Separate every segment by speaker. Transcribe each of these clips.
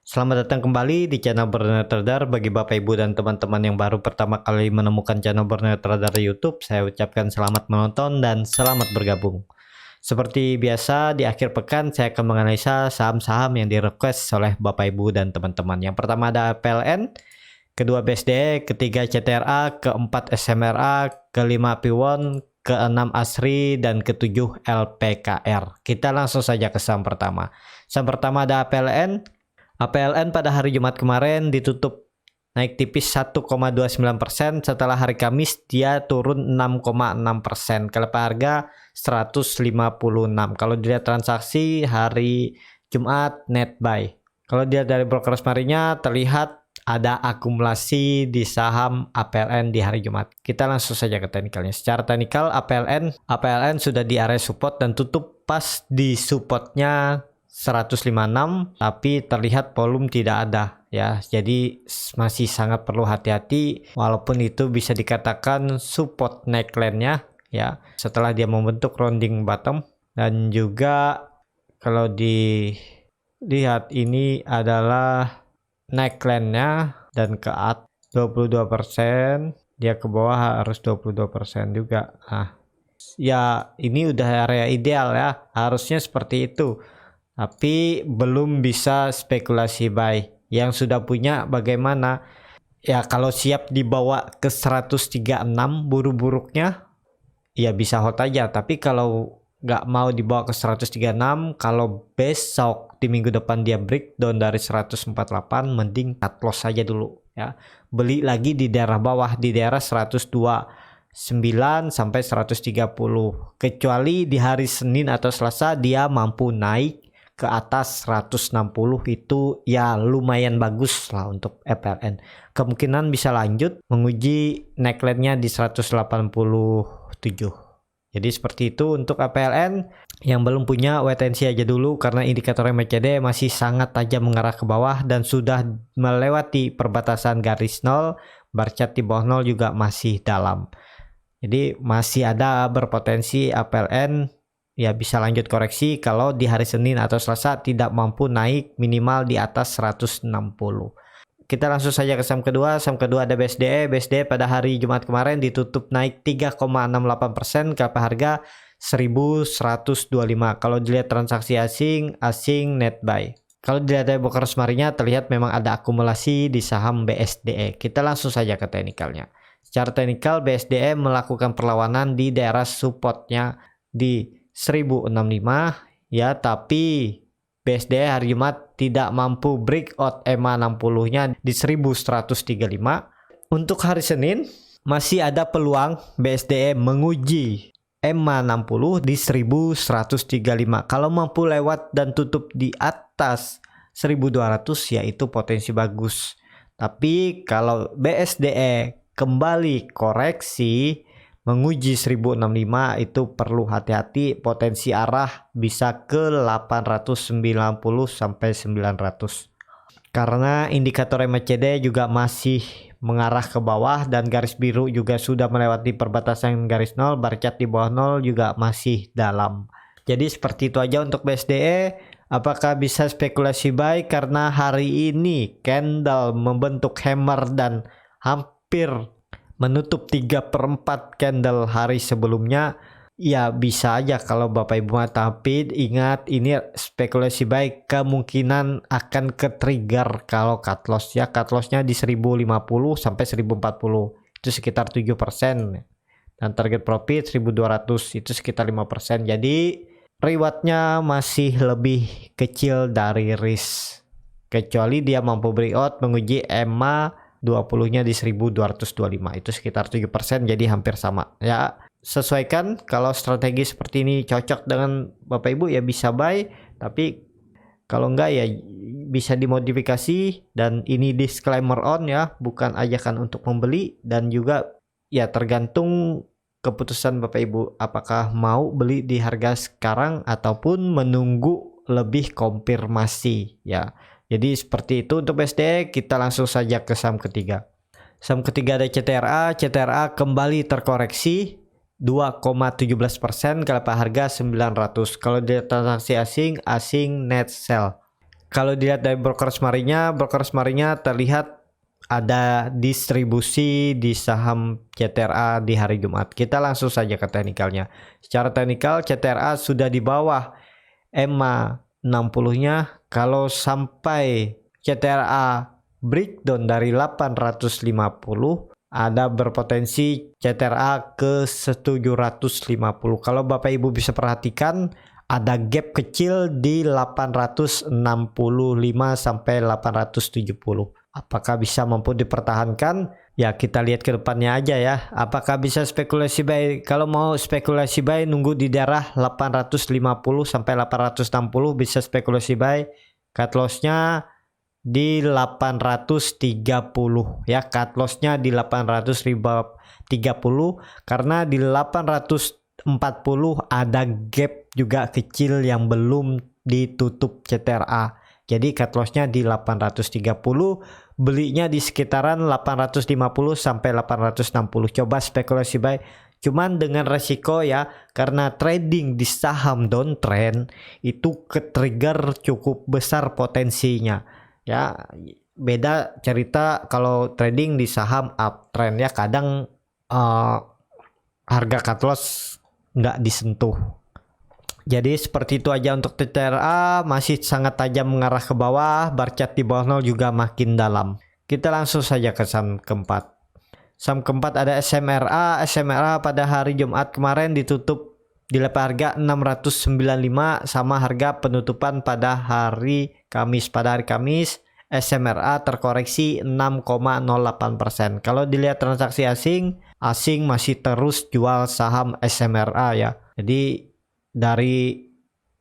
Speaker 1: Selamat datang kembali di channel Bernet Trader. Bagi Bapak Ibu dan teman-teman yang baru pertama kali menemukan channel Bernet Trader di YouTube, saya ucapkan selamat menonton dan selamat bergabung. Seperti biasa, di akhir pekan saya akan menganalisa saham-saham yang di-request oleh Bapak Ibu dan teman-teman. Yang pertama ada PLN, kedua BSD, ketiga CTRA, keempat SMRA, kelima Piwon, keenam ASRI, dan ketujuh LPKR. Kita langsung saja ke saham pertama. Saham pertama ada PLN. APLN pada hari Jumat kemarin ditutup naik tipis 1,29%, setelah hari Kamis dia turun 6,6%. Kalau harga 156. Kalau dilihat transaksi hari Jumat net buy. Kalau dilihat dari broker Smarinya terlihat ada akumulasi di saham APLN di hari Jumat. Kita langsung saja ke teknikalnya. Secara teknikal APLN sudah di area support dan tutup pas di supportnya 156, tapi terlihat volume tidak ada ya, jadi masih sangat perlu hati-hati, walaupun itu bisa dikatakan support neckline-nya ya, setelah dia membentuk rounding bottom. Dan juga kalau dilihat ini adalah neckline-nya dan ke atas 22%, dia ke bawah harus 22% juga. Nah ya, ini udah area ideal ya, harusnya seperti itu. Tapi belum bisa spekulasi buy. Yang sudah punya bagaimana? Ya kalau siap dibawa ke 136 buruk-buruknya, ya bisa hold aja. Tapi kalau nggak mau dibawa ke 136, kalau besok di minggu depan dia breakdown dari 148, mending cut loss saja dulu ya. Beli lagi di daerah bawah, di daerah 129 sampai 130. Kecuali di hari Senin atau Selasa dia mampu naik ke atas 160, itu ya lumayan bagus lah untuk APLN. Kemungkinan bisa lanjut menguji neckline-nya di 187. Jadi seperti itu untuk APLN. Yang belum punya wait and see aja dulu, karena indikator MACD masih sangat tajam mengarah ke bawah dan sudah melewati perbatasan garis 0. Bar chart di bawah 0 juga masih dalam. Jadi masih ada berpotensi APLN ya bisa lanjut koreksi kalau di hari Senin atau Selasa tidak mampu naik minimal di atas 160. Kita langsung saja ke saham kedua. Saham kedua ada BSDE. BSDE pada hari Jumat kemarin ditutup naik 3,68% ke harga 1125. Kalau dilihat transaksi asing net buy. Kalau dilihat dari broker Smarinya terlihat memang ada akumulasi di saham BSDE. Kita langsung saja ke teknikalnya. Secara teknikal BSDE melakukan perlawanan di daerah supportnya di 1065 ya, tapi BSDE hari Jumat tidak mampu breakout EMA 60-nya di 1135. Untuk hari Senin masih ada peluang BSDE menguji EMA 60 di 1135. Kalau mampu lewat dan tutup di atas 1200 ya itu potensi bagus. Tapi kalau BSDE kembali koreksi menguji 1065 itu perlu hati-hati, potensi arah bisa ke 890 sampai 900. Karena indikator MACD juga masih mengarah ke bawah dan garis biru juga sudah melewati perbatasan garis 0, bar chart di bawah 0 juga masih dalam. Jadi seperti itu aja untuk BSDE. Apakah bisa spekulasi buy karena hari ini candle membentuk hammer dan hampir menutup 3/4 candle hari sebelumnya? Ya bisa aja kalau Bapak Ibu, tapi ingat ini spekulasi buy kemungkinan akan ke trigger kalau cut loss ya. Cut lossnya di 1050 sampai 1040 itu sekitar 7%, dan target profit 1200 itu sekitar 5%. Jadi rewardnya masih lebih kecil dari risk, kecuali dia mampu breakout menguji EMA 20-nya di 1225 itu sekitar 7%, jadi hampir sama ya. Sesuaikan, kalau strategi seperti ini cocok dengan Bapak Ibu ya bisa buy, tapi kalau enggak ya bisa dimodifikasi. Dan ini disclaimer on ya, bukan ajakan untuk membeli, dan juga ya tergantung keputusan Bapak Ibu apakah mau beli di harga sekarang ataupun menunggu lebih konfirmasi ya. Jadi seperti itu untuk BSDE. Kita langsung saja ke saham ketiga. Saham ketiga ada CTRA. CTRA kembali terkoreksi 2,17% kalau harga 900. Kalau di transaksi asing net sell. Kalau dilihat dari broker smarinya terlihat ada distribusi di saham CTRA di hari Jumat. Kita langsung saja ke teknikalnya. Secara teknikal CTRA sudah di bawah EMA 60-nya. Kalau sampai CTRA breakdown dari 850, ada berpotensi CTRA ke 750. Kalau Bapak Ibu bisa perhatikan, ada gap kecil di 865 sampai 870. Apakah bisa mampu dipertahankan? Ya, kita lihat ke depannya aja ya. Apakah bisa spekulasi buy? Kalau mau spekulasi buy, nunggu di daerah 850 sampai 860 bisa spekulasi buy. Cut loss-nya di 830 ya, cut loss-nya di 830 karena di 840 ada gap juga kecil yang belum ditutup CTRA. Jadi cut loss-nya di 830, belinya di sekitaran 850 sampai 860. Coba spekulasi buy. Cuman dengan resiko ya, karena trading di saham downtrend itu ke-trigger cukup besar potensinya. Ya, beda cerita kalau trading di saham uptrend ya, kadang harga cut loss nggak disentuh. Jadi seperti itu aja untuk CTRA, masih sangat tajam mengarah ke bawah, bar chart di bawah 0 juga makin dalam. Kita langsung saja ke saham keempat. Saham keempat ada SMRA. SMRA pada hari Jumat kemarin ditutup di level harga 695 sama harga penutupan pada hari Kamis. Pada hari Kamis SMRA terkoreksi 6,08%. Kalau dilihat transaksi asing masih terus jual saham SMRA ya. Jadi dari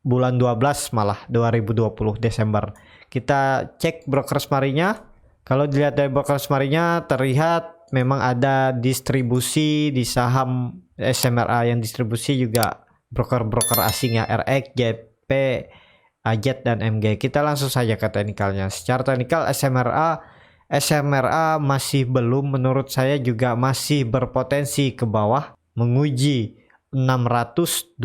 Speaker 1: bulan 12 malah 2020 Desember. Kita cek broker smarinya. Kalau dilihat dari broker smarinya terlihat memang ada distribusi di saham SMRA, yang distribusi juga broker-broker asing ya, RX, JP, AZ dan MG. Kita langsung saja ke teknikalnya. Secara teknikal SMRA masih belum, menurut saya juga masih berpotensi ke bawah menguji 625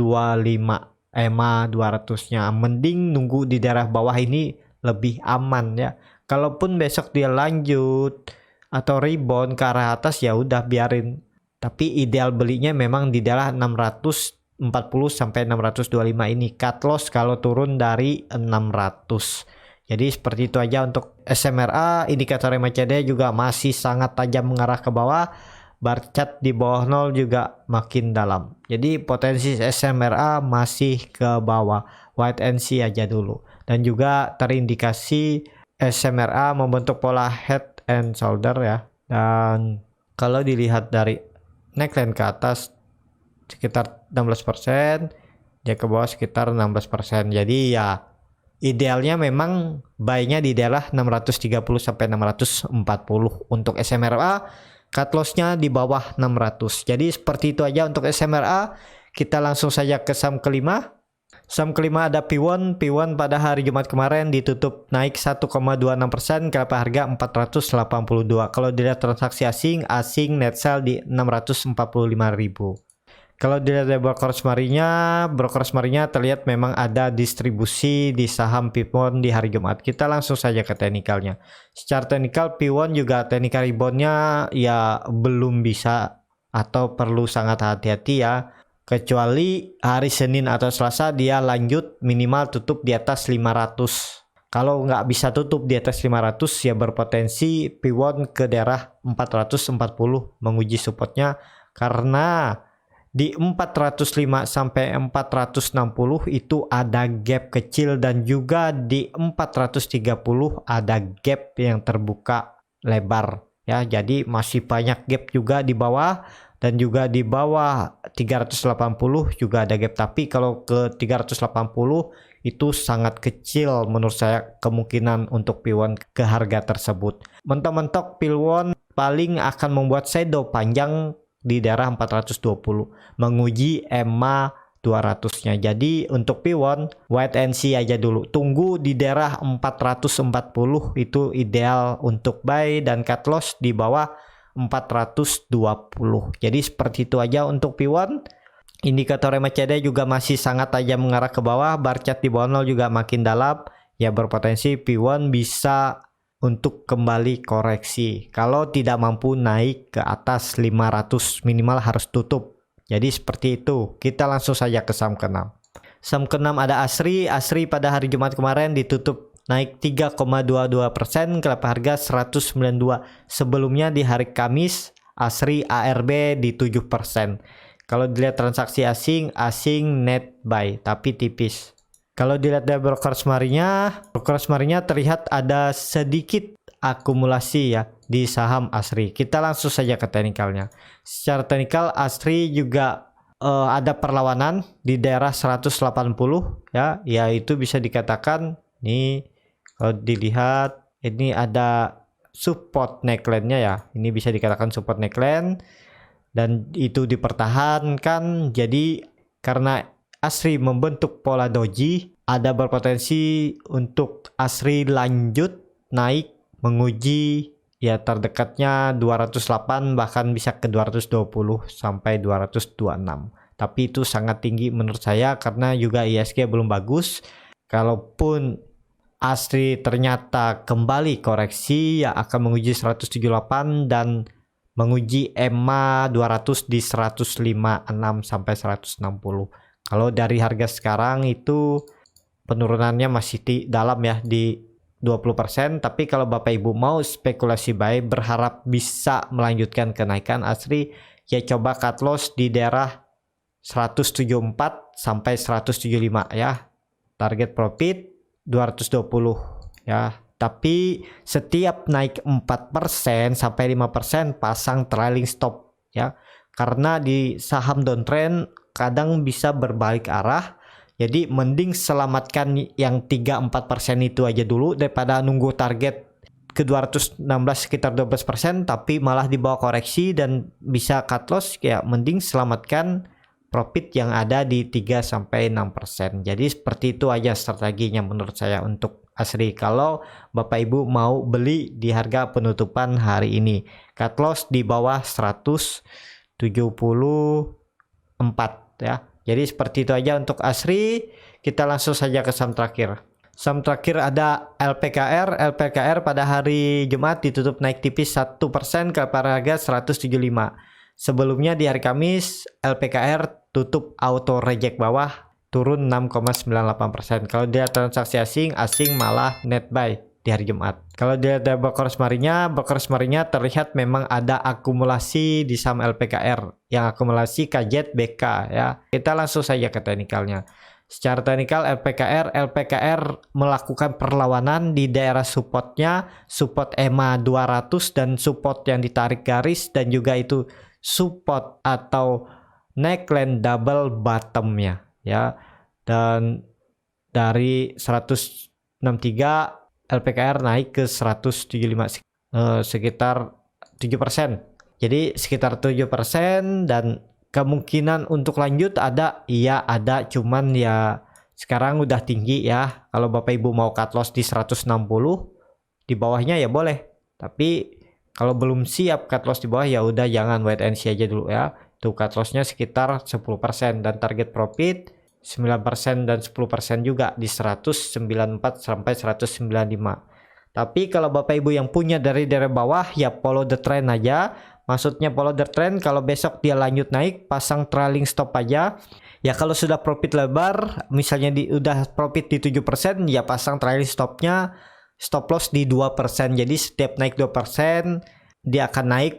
Speaker 1: EMA 200-nya. Mending nunggu di daerah bawah ini lebih aman ya. Kalaupun besok dia lanjut atau rebound ke arah atas ya udah biarin. Tapi ideal belinya memang di daerah 640 sampai 625 ini. Cut loss kalau turun dari 600. Jadi seperti itu aja untuk SMRA. Indikator MACD juga masih sangat tajam mengarah ke bawah. Bar chart di bawah 0 juga makin dalam. Jadi potensi SMRA masih ke bawah. Wait and see aja dulu. Dan juga terindikasi SMRA membentuk pola head and shoulder ya. Dan kalau dilihat dari neckline ke atas sekitar 16%, dia ke bawah sekitar 16%. Jadi ya idealnya memang buy-nya di daerah 630 sampai 640 untuk SMRA. Cut loss-nya di bawah 600. Jadi seperti itu aja untuk SMRA. Kita langsung saja ke saham kelima. Saham kelima ada P1. P1 pada hari Jumat kemarin ditutup naik 1,26% ke harga 482. Kalau dilihat transaksi asing net sell di 645.000. Kalau dilihat dari broker smarinya terlihat memang ada distribusi di saham P1 di hari Jumat. Kita langsung saja ke teknikalnya. Secara teknikal P1 juga teknikal reboundnya ya belum bisa atau perlu sangat hati-hati ya. Kecuali hari Senin atau Selasa dia lanjut minimal tutup di atas 500. Kalau nggak bisa tutup di atas 500 ya berpotensi P1 ke daerah 440 menguji supportnya, karena di 405 sampai 460 itu ada gap kecil, dan juga di 430 ada gap yang terbuka lebar ya. Jadi masih banyak gap juga di bawah, dan juga di bawah 380 juga ada gap. Tapi kalau ke 380 itu sangat kecil menurut saya kemungkinan untuk P1 ke harga tersebut. Mentok-mentok P1 paling akan membuat shadow panjang di daerah 420 menguji EMA 200-nya. Jadi untuk P1 wait and see aja dulu. Tunggu di daerah 440 itu ideal untuk buy, dan cut loss di bawah 420. Jadi seperti itu aja untuk P1. Indikator MACD juga masih sangat tajam mengarah ke bawah. Bar chart di bawah 0 juga makin dalam. ya berpotensi P1 bisa untuk kembali koreksi. Kalau tidak mampu naik ke atas 500 minimal harus tutup. Jadi seperti itu. Kita langsung saja ke saham ke-6. Saham ke-6 ada Asri. Asri pada hari Jumat kemarin ditutup naik 3,22% ke harga 192. Sebelumnya di hari Kamis Asri ARB di 7%. Kalau dilihat transaksi asing net buy tapi tipis. Kalau dilihat dari broker semarinya terlihat ada sedikit akumulasi ya di saham Asri. Kita langsung saja ke teknikalnya. Secara teknikal Asri juga ada perlawanan di daerah 180 ya, yaitu bisa dikatakan nih kalau dilihat ini ada support neckline-nya ya. Ini bisa dikatakan support neckline dan itu dipertahankan. Jadi karena Asri membentuk pola doji, ada berpotensi untuk Asri lanjut naik menguji ya terdekatnya 208 bahkan bisa ke 220 sampai 226. Tapi itu sangat tinggi menurut saya karena juga ISG belum bagus. Kalaupun Asri ternyata kembali koreksi ya akan menguji 178 dan menguji EMA 200 di 156 sampai 160. Kalau dari harga sekarang itu penurunannya masih dalam ya di 20%, tapi kalau Bapak Ibu mau spekulasi buy berharap bisa melanjutkan kenaikan Asri ya coba cut loss di daerah 174 sampai 175 ya. Target profit 220 ya. Tapi setiap naik 4% sampai 5% pasang trailing stop ya. Karena di saham downtrend kadang bisa berbalik arah. Jadi mending selamatkan yang 3-4% itu aja dulu daripada nunggu target ke 216 sekitar 12% tapi malah di bawah koreksi dan bisa cut loss ya mending selamatkan profit yang ada di 3-6%. Jadi seperti itu aja strateginya menurut saya untuk Asri kalau Bapak Ibu mau beli di harga penutupan hari ini. Cut loss di bawah 174 ya. Jadi seperti itu aja untuk Asri. Kita langsung saja ke saham terakhir. Saham terakhir ada LPKR. LPKR pada hari Jumat ditutup naik tipis 1% ke harga 175. Sebelumnya di hari Kamis LPKR tutup auto reject bawah turun 6,98%. Kalau dia transaksi asing malah net buy di hari Jumat. Kalau dilihat dari broker semarinya terlihat memang ada akumulasi di saham LPKR yang akumulasi KZ BK ya. Kita langsung saja ke teknikalnya. Secara teknikal LPKR melakukan perlawanan di daerah supportnya, support EMA 200 dan support yang ditarik garis dan juga itu support atau neckline double bottomnya ya. Dan dari 163 LPKR naik ke 175 sekitar 7%. Jadi sekitar 7% dan kemungkinan untuk lanjut ada cuman ya sekarang udah tinggi ya. Kalau Bapak Ibu mau cut loss di 160 di bawahnya ya boleh. Tapi kalau belum siap cut loss di bawah ya udah jangan wait and see aja dulu ya. Tuh cut lossnya sekitar 10% dan target profit 9% dan 10% juga di 194 sampai 195. Tapi kalau Bapak Ibu yang punya dari daerah bawah ya follow the trend aja. Maksudnya follow the trend, kalau besok dia lanjut naik pasang trailing stop aja. Ya kalau sudah profit lebar, misalnya udah profit di 7% ya pasang trailing stopnya stop loss di 2%. Jadi setiap naik 2% dia akan naik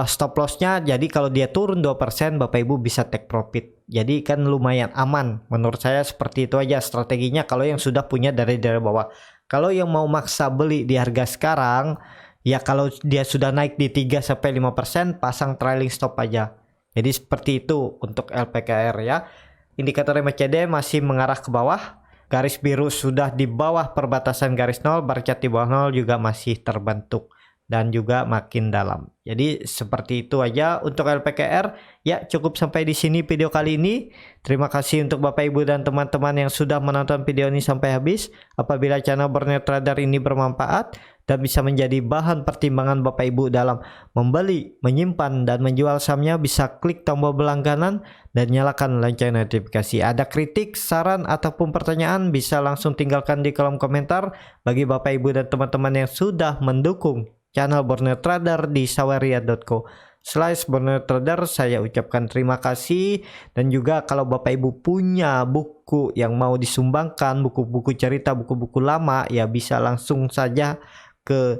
Speaker 1: stop lossnya. Jadi kalau dia turun 2% Bapak Ibu bisa take profit. Jadi kan lumayan aman. Menurut saya seperti itu aja strateginya kalau yang sudah punya dari daerah bawah. Kalau yang mau maksa beli di harga sekarang, ya kalau dia sudah naik di 3-5% pasang trailing stop aja. Jadi seperti itu untuk LPKR ya. Indikator MACD masih mengarah ke bawah. Garis biru sudah di bawah perbatasan garis 0, bar chart di bawah 0 juga masih terbentuk dan juga makin dalam. Jadi seperti itu aja untuk LPKR. Ya cukup sampai di sini video kali ini. Terima kasih untuk Bapak Ibu dan teman-teman yang sudah menonton video ini sampai habis. Apabila channel Bernet Trader ini bermanfaat, dan bisa menjadi bahan pertimbangan Bapak Ibu dalam membeli, menyimpan, dan menjual sahamnya, bisa klik tombol berlangganan dan nyalakan lonceng notifikasi. Ada kritik, saran, ataupun pertanyaan bisa langsung tinggalkan di kolom komentar. Bagi Bapak Ibu dan teman-teman yang sudah mendukung channel Borneo Trader di saweria.co/Borneo Trader, saya ucapkan terima kasih. Dan juga kalau Bapak Ibu punya buku yang mau disumbangkan, buku-buku cerita, buku-buku lama, ya bisa langsung saja ke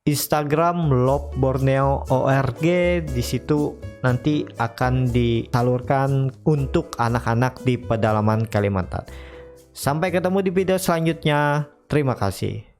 Speaker 1: Instagram @lobborneo.org. Di situ nanti akan disalurkan untuk anak-anak di pedalaman Kalimantan. Sampai ketemu di video selanjutnya. Terima kasih.